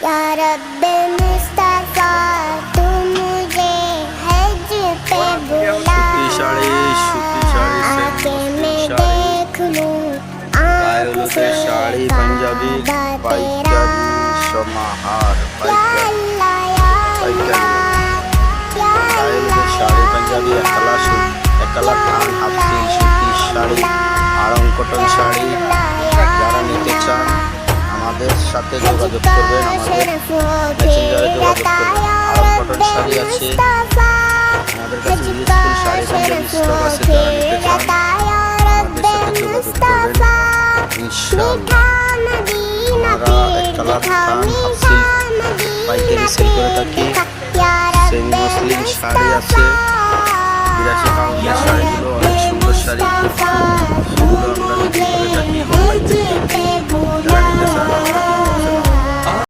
या रब्बे मुस्तफा तू मुझे हज पे बुला, आके मैं देख लूं आँख से পাঞ্জাবি काबा পাইকারি तेरा। সমাহার या अल्लाह या अल्लाह या अल्लाह শাড়ি পাঞ্জাবি একলা থান হাফ সিল সুতির শাড়ি আড়ং কটন শাড়ি যারা নিতে চান আমাদের সাথে যোগাযোগ করবেন। আমাদের মেসেঞ্জারে যোগাযোগ করবেন। আড়ং কটন শাড়ি আছে আমাদের কাছে, ইউজফুল শাড়ি পাঞ্জাবি স্টক আছে। যারা নিতে চান আমাদের সাথে যোগাযোগ করবেন ইনশাআল্লাহ। আমরা একলা থান হাফ সিল পাইকারি সেল করে থাকি। সেমি মুসলিম শাড়ি আছে 82 কাউন্টের শাড়িগুলো অনেক সুন্দর শাড়ি, সেগুলো আমরা বিক্রি করে থাকি অনলাইন থেকে।